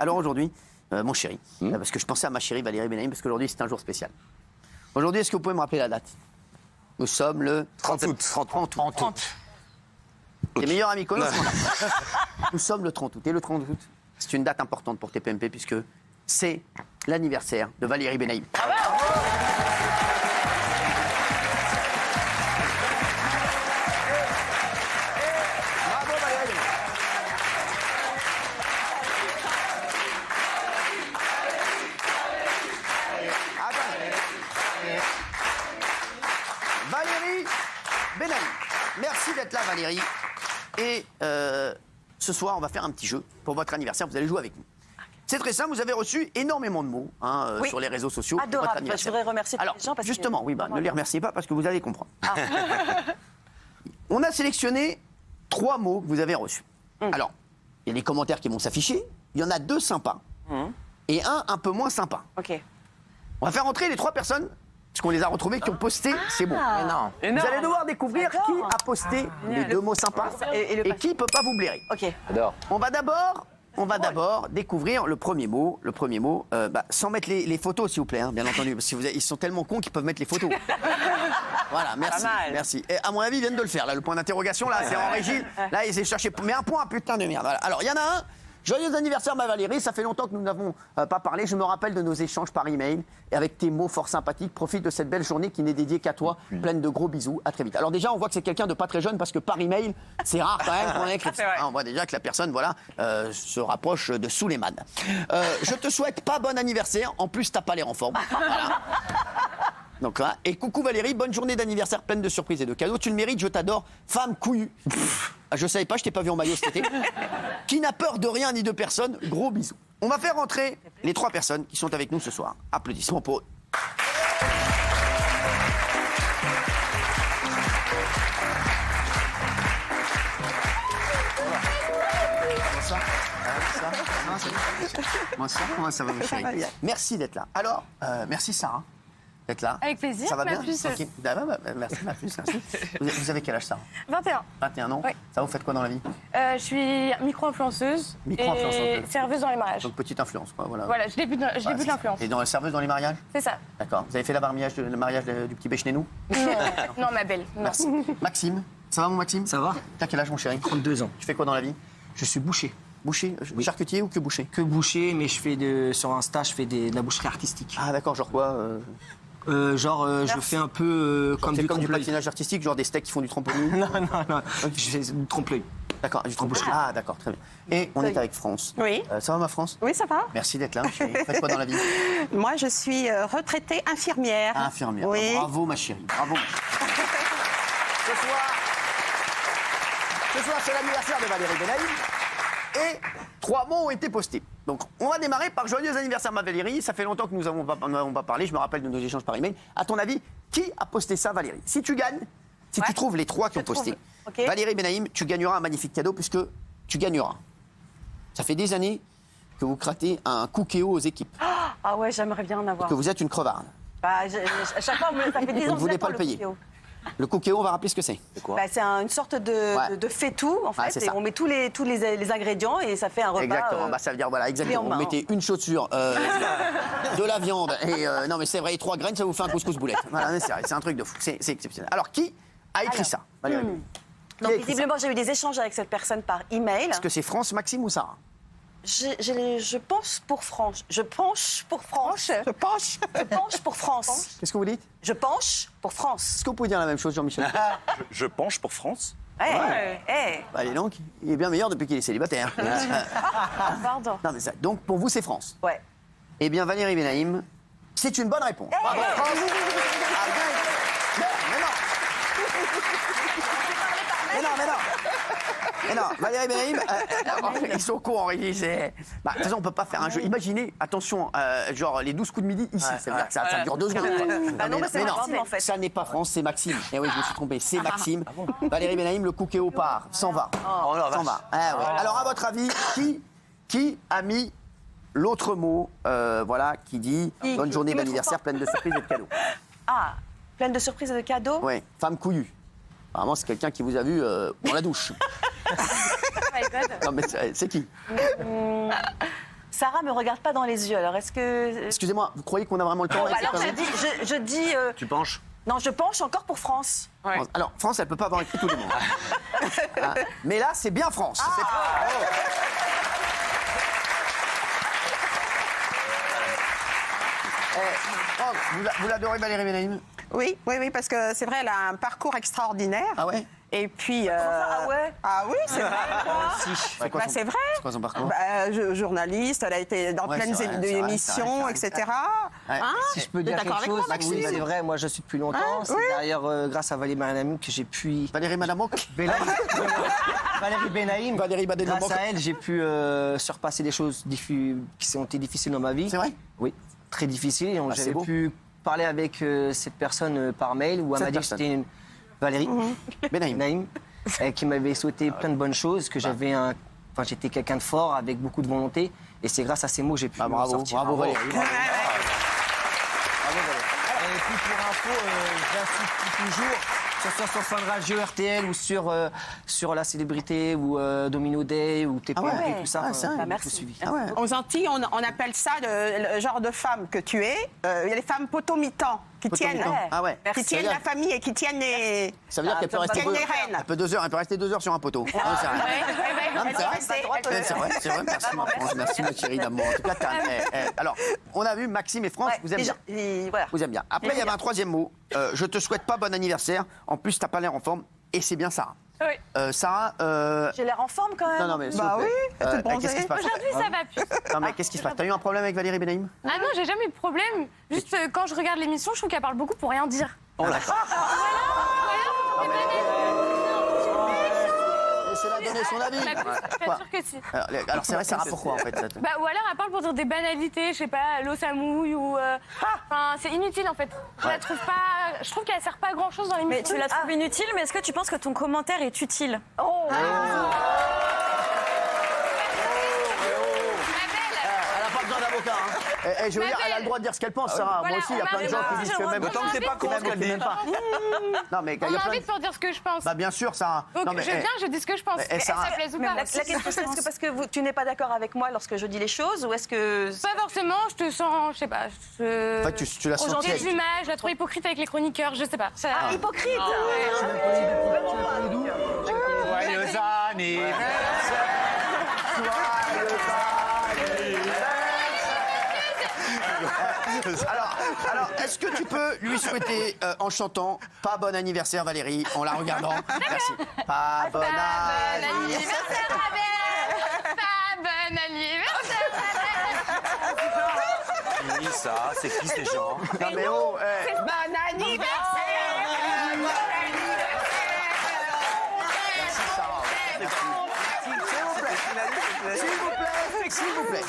Alors aujourd'hui, mon chéri, parce que je pensais à ma chérie Valérie Benaïm, parce qu'aujourd'hui c'est un jour spécial. Aujourd'hui, est-ce que vous pouvez me rappeler la date? Nous sommes le 30 août. 30 août. Les meilleurs amis communs. Nous sommes le 30 août. Et le 30 août, c'est une date importante pour TPMP puisque c'est l'anniversaire de Valérie Benaïm. Bravo Valérie. Valérie Benaïm. Merci d'être là Valérie. Et ce soir, on va faire un petit jeu pour votre anniversaire. Vous allez jouer avec nous. C'est très simple, vous avez reçu énormément de mots Oui. sur les réseaux sociaux. pour votre Adorable. Je anniversaire. voudrais remercier tous Alors, les gens parce justement, que... oui, ne les remerciez pas parce que vous allez comprendre. On a sélectionné 3 mots que vous avez reçus. Alors, il y a des commentaires qui vont s'afficher. Il y en a 2 sympas et un peu moins sympa. Ok. On va faire entrer les 3 personnes, parce qu'on les a retrouvées, qui ont posté ces mots. Mais Vous allez devoir découvrir qui J'adore. a posté les 2 mots sympas et qui ne peut pas vous blairer. Ok. On va d'abord découvrir le premier mot. Sans mettre les photos, s'il vous plaît, hein, bien entendu. Parce qu'ils sont tellement cons qu'ils peuvent mettre les photos. Voilà, merci. Pas mal. Merci. Et à mon avis, ils viennent de le faire. Là, le point d'interrogation, là, c'est en régie. Là, ils essaient de chercher. Mais un point, putain de merde. Voilà. Alors, il y en a un. Joyeux anniversaire, ma Valérie. Ça fait longtemps que nous n'avons pas parlé. Je me rappelle de nos échanges par email et avec tes mots fort sympathiques. Profite de cette belle journée qui n'est dédiée qu'à toi. Pleine de gros bisous. À très vite. Alors déjà, on voit que c'est quelqu'un de pas très jeune parce que par email, c'est rare quand même qu'on écrive ça. On voit déjà que la personne, voilà, se rapproche de Souleymane. Je te souhaite pas bon anniversaire. En plus, t'as pas l'air en forme. Voilà. Donc là, et coucou Valérie, bonne journée d'anniversaire pleine de surprises et de cadeaux. Tu le mérites, je t'adore. Femme couillue. Je savais pas, je t'ai pas vu en maillot cet été. Qui n'a peur de rien ni de personne. Gros bisous. On va faire entrer les 3 personnes qui sont avec nous ce soir. Applaudissements pour eux. Bonsoir, comment ça va, ma chérie? Merci d'être là. Alors, merci Sarah d'être là. Avec plaisir, Ça va ma bien? puce. Ok. Merci, ma puce. Merci. Vous avez quel âge, Sarah? 21. 21 ans? Oui. Ça, vous faites quoi dans la vie? Je suis micro-influenceuse Micro-influenceuse. et serveuse dans les mariages. Donc, petite influence, quoi. Voilà. Voilà, je débute l'influence. Et dans la serveuse dans les mariages? C'est ça. D'accord. Vous avez fait le mariage du petit chez nous? Non, ma belle. Non. Merci. Maxime, ça va, mon Maxime? Ça va? T'as quel âge, mon chéri? 32 ans. Tu fais quoi dans la vie? Je suis boucher. Boucher? Charcutier ou que boucher? Que boucher, mais sur Insta, je fais de la boucherie artistique. Ah, d'accord, genre quoi? Je fais un peu comme C'est du comme du trompe-l'œil. patinage artistique, genre des steaks qui font du trampoline? Non. Je fais du trompe-l'œil. D'accord, du trompe-l'œil. Ah, d'accord, très bien. Et on est avec France. Oui. Ça va, ma France? Oui, ça va. Merci d'être là, ma chérie. Vous faites quoi dans la vie? Moi, je suis retraitée infirmière. Infirmière. Oui. Bravo, ma chérie. Bravo. Ce soir, c'est l'anniversaire de Valérie Benaïm. Et 3 mots ont été postés. Donc, on va démarrer par joyeux anniversaire, ma Valérie. Ça fait longtemps que nous n'avons pas parlé. Je me rappelle de nos échanges par email. À ton avis, qui a posté ça, Valérie? Si tu gagnes, si tu trouves les 3 qui ont posté, Ok. Valérie Benaïm, tu gagneras un magnifique cadeau puisque tu gagneras. Ça fait des années que vous grattez un cookéo aux équipes, Ah ouais, j'aimerais bien en avoir. que vous êtes une crevarde. Bah, à chaque fois, ça fait 10 ans Vous ne que voulez j'attends pas le payer. cookéo. Le cookéo, on va rappeler ce que c'est. Bah, c'est une sorte de faitout, en Ouais, fait. c'est Et ça. on met tous les ingrédients et ça fait un repas. Exactement, ça veut dire, voilà, exactement. clé en main. Vous mettez une chaussure, de la viande, et non mais c'est vrai, 3 graines, ça vous fait un couscous boulette. Voilà, mais c'est vrai, c'est un truc de fou, c'est exceptionnel. Alors, qui a écrit ça, Valérie? Qui Donc, a écrit ça? visiblement, j'ai eu des échanges avec cette personne par email. Est-ce que c'est France, Maxime ou Sarah? Je pense pour France. Je penche pour France. Je penche. Je penche pour France. Qu'est-ce que vous dites? Je penche pour France. Est-ce que vous pouvez dire la même chose, Jean-Michel? Je penche pour France. Bah, dis donc, il est bien meilleur depuis qu'il est célibataire. Pardon. Non, mais ça, donc, pour vous, c'est France. Ouais. Eh bien, Valérie Benaïm, c'est une bonne réponse. Bravo, France. Ah, bien. Mais non. Mais non, Valérie Benaïm, ils sont cons en régie. De toute façon, on peut pas faire un jeu. Imaginez, attention, genre les 12 coups de midi ici. Ça veut dire que ça dure 2 secondes. quoi. Bah non, mais c'est mais Maxime, en fait. Ça n'est pas France, c'est Maxime. Eh oui, je me suis trompé, c'est Maxime. Valérie Benaïm, le cookéo part, s'en va. Oh la S'en vache. va. Ah, ouais. Alors, à votre avis, qui a mis l'autre mot, voilà, qui dit Qui bonne journée me trouve d'anniversaire pas. pleine de surprises et de cadeaux? Ah, pleine de surprises et de cadeaux. Ouais, femme couillue. Apparemment, c'est quelqu'un qui vous a vu dans la douche. Oh my God. Non, mais c'est qui? Sarah me regarde pas dans les yeux, alors est-ce que... Excusez-moi, vous croyez qu'on a vraiment le temps avec alors cette je dis... Tu penches? Non, je penche encore pour France. France. Alors, France, elle peut pas avoir écrit tout le monde. Hein, mais là, c'est bien France. Franck, vous l'adorez, Valérie Benaïm? Oui, oui, oui, parce que c'est vrai, elle a un parcours extraordinaire. Ah ouais? Et puis. Ah ouais? Ah oui, c'est vrai. C'est quoi, Bah, c'est vrai. c'est quoi son parcours? Journaliste, elle a été dans Ouais, plein c'est vrai, c'est vrai, d'émissions, c'est vrai, etc. Ouais. Hein Si je peux T'es dire d'accord quelque avec chose, moi, Maxime? oui, c'est vrai, moi je suis depuis longtemps. Hein, C'est oui. d'ailleurs grâce à Valérie Benaïm que j'ai pu. Valérie Madamok? Valérie Benaïm. Valérie Badenamok. Grâce à elle, j'ai pu surpasser des choses qui ont été difficiles dans ma vie. C'est vrai? Oui, très difficiles. Bah, c'est J'avais beau. pu parler avec cette personne par mail où elle Cette m'a dit que personne. c'était une Valérie Benaïm. Benaïm, qui m'avait souhaité plein de bonnes choses, que j'étais quelqu'un de fort avec beaucoup de volonté. Et c'est grâce à ces mots que j'ai pu Ah, m'en bravo, sortir. bravo Valérie. bravo. Et puis pour info, j'insiste toujours, que ce soit sur Fun Radio, RTL ou sur La Célébrité ou Domino Day ou TPMP, ouais. tout ça. Ah, c'est vrai. Bah, merci. tout suivi. Ah ouais. Aux Antilles, on appelle ça le genre de femme que tu es. Il y a les femmes potomitans qui tiennent. Potomitan. Ah ouais. Qui tiennent la famille et qui tiennent les. Ça veut dire qu'elle peut rester tienne 2 les heures. rênes. Elle peut rester 2 heures sur un poteau. Non, c'est vrai. Non, mais c'est vrai. C'est vrai, c'est vrai. Merci, ma France. Merci, ma chérie d'amour. En tout cas, alors, on a vu Maxime et France, Ouais, vous aimez bien. voilà. Vous aimez bien. Après, il y avait un troisième mot. Je te souhaite pas bon anniversaire. En plus, t'as pas l'air en forme. Et c'est bien Sarah. Oui. Sarah. J'ai l'air en forme quand même. Non, mais. s'il Bah vous plaît. oui, elle est toute Qu'est-ce qui se passe? Aujourd'hui, ça va plus. Non, mais qu'est-ce qui se passe? T'as eu un problème avec Valérie Benaïm? Ah non, j'ai jamais eu de problème. Juste quand je regarde l'émission, je trouve qu'elle parle beaucoup pour rien dire. Oh, d'accord. Laissez-la donner son avis. Je suis Quoi sûre que si. Alors, c'est vrai, Sarah, pourquoi en fait? Bah, ou alors elle parle pour dire des banalités, je sais pas, l'eau ça mouille ou. Enfin, c'est inutile en fait. Je la trouve pas. Je trouve qu'elle sert pas à grand chose dans l'émission. Mais tu la trouves inutile, mais est-ce que tu penses que ton commentaire est utile? Oh. Elle a pas besoin d'avocat. Hein. Je veux dire, elle a le droit de dire ce qu'elle pense, Sarah. Voilà, Moi aussi, il y a on plein de gens m'a- qui disent que même. D'autant que c'est pas con ce qu'elle dit. Non, mais il y On a plein m'invite de. pour dire ce que je pense. Bah, bien sûr, Sarah. Donc Non, mais, je viens, je dis ce que je pense. eh, Et Sarah- ça plaise ou Mais pas. la aussi, question, c'est est-ce que parce que tu n'es pas d'accord avec moi lorsque je dis les choses, ou est-ce que... Pas forcément, je te sens, je sais pas. En fait, tu l'as senti. J'ai des images, je la trouve hypocrite avec les chroniqueurs, je sais pas. Ça- Hypocrite. Joyeux Alors, est-ce que tu peux lui souhaiter en chantant pas bon anniversaire Valérie en la regardant? Merci. Pas bon anniversaire. ma belle. Pas bon anniversaire, ma belle. Qui ça? C'est qui ces gens? Non mais oh, Bon anniversaire. merci Sarah. S'il vous plaît.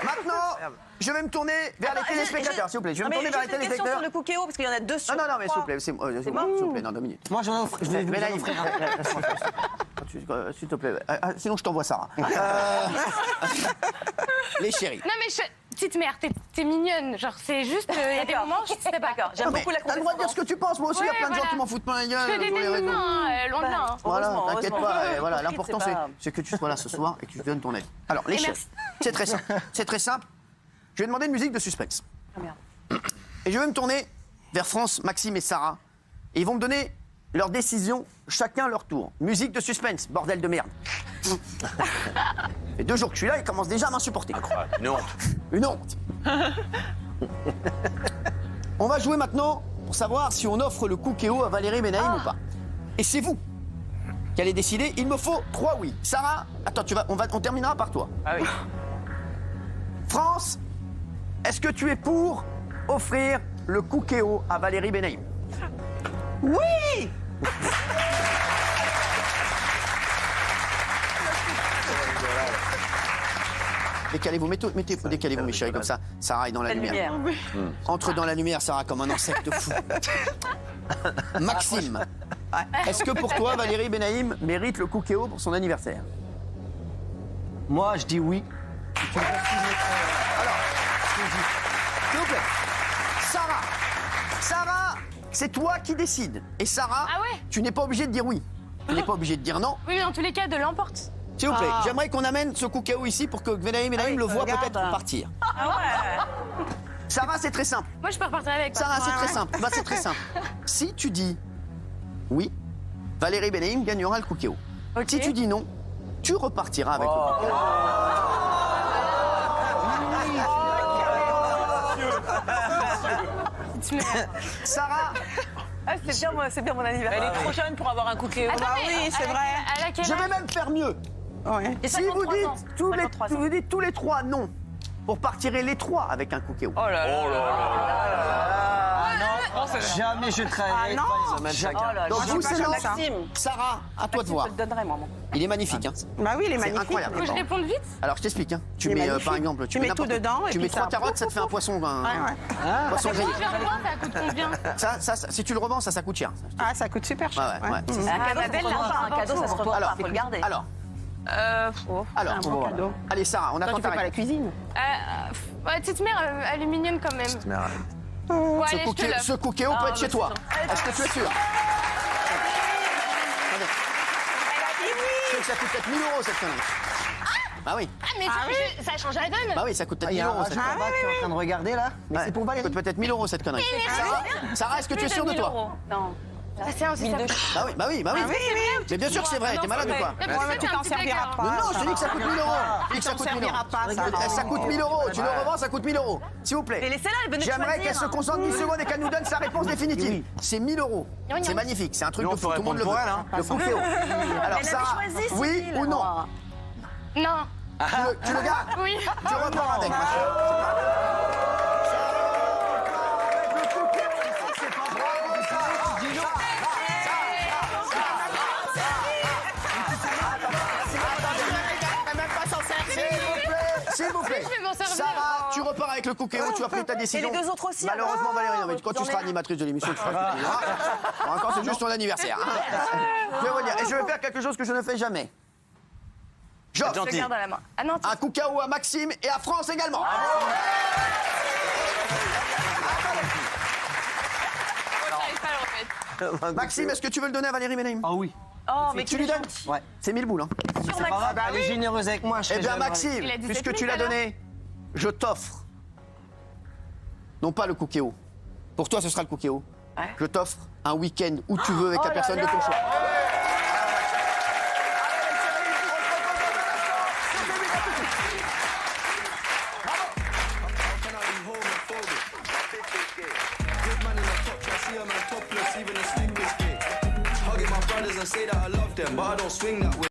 Maintenant, je vais me tourner vers les téléspectateurs, s'il vous plaît. Je vais me tourner vers les Juste une question téléspectateurs. sur le Cookéo, parce qu'il y en a deux sur Non, mais s'il trois. vous plaît, s'il vous plaît, non, 2 minutes. Moi, je vais vous Mais là, en il offrir un. s'il te plaît. Sinon, je t'envoie Sarah. Les chéris. Non mais petite mère, t'es mignonne. Genre c'est juste, il y a des moments, je sais pas. D'accord, j'aime Non, mais beaucoup la t'as le droit de dire ce que tu penses. Moi aussi, il y a Ouais, plein de gens voilà. qui m'en foutent plein la gueule. Je fais des sur les réseaux. béniments, loin de là. hein. Voilà, Heureusement, t'inquiète heureusement. pas. Voilà, Hypocrite, l'important, c'est pas- c'est que tu sois là ce soir et que tu donnes ton aide. Alors, les Et chéris, merci. c'est très simple. C'est très simple. Je vais demander une musique de suspense. Ah, merde. Et je vais me tourner vers France, Maxime et Sarah. Et ils vont me donner leur décision, chacun leur tour. Musique de suspense, bordel de merde. Et 2 jours que je suis là, ils commencent déjà à m'insupporter. Une honte. Une honte. On va jouer maintenant pour savoir si on offre le Cookéo à Valérie Benaïm ou pas. Et c'est vous qui allez décider. Il me faut 3 oui. Sarah, attends, on terminera par toi. Ah oui. France, est-ce que tu es pour offrir le Cookéo à Valérie Benaïm? Oui. Décalez-vous, décalez-vous, mes chéris, comme ça. Sarah est dans la La lumière. lumière. Entre dans la lumière, Sarah, comme un insecte fou. Maxime, est-ce que pour toi, Valérie Benaïm mérite le Cookéo pour son anniversaire? Moi, je dis oui. Alors, s'il vous plaît, Sarah, c'est toi qui décides. Et Sarah, Ah ouais tu n'es pas obligée de dire oui. Tu n'es pas obligée de dire non. Oui, mais dans tous les cas, de l'emporte. S'il vous plaît, j'aimerais qu'on amène ce Koukaou ici pour que Gwenaïm le voit regarde. peut-être partir. Ah ouais. Sarah, c'est très simple. Moi, je peux repartir avec. Sarah, c'est très simple. Bah, c'est très simple. Si tu dis oui, Valérie Benaïm gagnera le Koukaou. Ok. Si tu dis non, tu repartiras avec le Koukaou. Sarah, Ah, c'est bien mon anniversaire. Elle est trop jeune pour avoir un cookie. Attends, mais oui, c'est elle a- vrai. Elle a quel je vais âge même faire mieux. Ouais. Et Si vous 53 ans. dites 53 ans. vous dites tous les trois non, pour partirez les trois avec un Koukaou. Oh là là. Jamais je trahirai. non. Ils emmènent chacun. Oh là là. Donc Moi, vous, je c'est suis non. pas comme ça. Maxime. Sarah, à toi de Je voir. te le donnerai, maman. Il est magnifique. Hein. Bah oui, il est C'est magnifique. incroyable. Faut que je réponde vite. Alors je t'explique. Hein. Tu Il est mets magnifique. par exemple, Tu mets n'importe tout dedans, quoi. et Tu puis mets 3 ça- carottes, ça te fait un poisson. Ouais, ouais. Poisson Si grillé. je le revends, ça coûte combien? Ça, si tu le revends, ça coûte cher. Ah, ça coûte super cher. Ouais, ouais. Ouais. Un cadeau, Annabelle, ça se revend pas. Un cadeau, ça se revend pas. Faut le garder. Alors, Un bon cadeau. allez Sarah, on Toi, attend tu ta fais pas la réponse. cuisine. Ouais, petite mère, elle est mignonne quand même. Bon, allez, je te l'offre. Ce Koukaou peut être chez toi. Est-ce que tu es sûr? Attendez. Je sais que ça coûte peut-être 1000 € cette connerie. Bah oui, Ah, mais ça change la donne. bah oui, ça coûte peut-être Il y 1000 a un €. cette rachat connerie. que je suis en train de regarder là. Mais Ouais. c'est pour Ça Valérie. coûte peut-être 1000 € cette connerie. Sarah, est-ce que tu es sûr de toi? Non. Ça, c'est un aussi ça. Bah oui, bah oui, bah oui. Ah oui, oui. Mais bien sûr que c'est vrai, t'es malade ou quoi? Mais Ouais, mais tu t'en serviras pas. Non, je te dis que ça coûte 1000 €. Je dis que ça t'en coûte 1000 serviras pas, €. Ça coûte 1000 €. Tu le revends, ça coûte 1000 €. S'il vous plaît. Mais laissez-la, elle venait de J'aimerais choisir. qu'elle se concentre 10 secondes et qu'elle nous donne sa réponse définitive. C'est 1000 €. C'est magnifique, c'est un truc Nous, de on fou, peut tout le monde le veut. répondre pour elle, hein. Le Koukaou. Alors Elle Sarah, avait choisi, oui Cécile. ou non? Non. Tu le gardes? Oui. Tu repars avec, ma chère. S'il vous plaît. Je vais m'en servir. Sarah, tu repars avec le Koukaou, tu as pris ta décision. Et les deux autres aussi, Malheureusement, alors. Valérie, non, mais quand tu seras animatrice de l'émission, tu feras ce que tu voudras. Bon, encore, c'est juste ton anniversaire. Hein. Je vais vous dire, et je vais faire quelque chose que je ne fais jamais. J'offre Je le garde dans la main. Ah non, un Koukaou à Maxime et à France également. j'arrive pas à le remettre. Maxime, est-ce que tu veux le donner à Valérie Benaïm? Ah oui. Oh, mais Tu lui donnes? Ouais. C'est 1000 boules. Hein. C'est pas grave, elle est généreuse avec moi. je Eh serai bien, généreux. Maxime, Il a dit puisque 7000 tu l'as alors. donné, je t'offre, non pas le Koukaou, pour toi ce sera le Koukaou, Ouais. je t'offre un week-end où tu veux avec la personne de ton choix. Hugging my brothers and say that I love them, but I don't swing that way.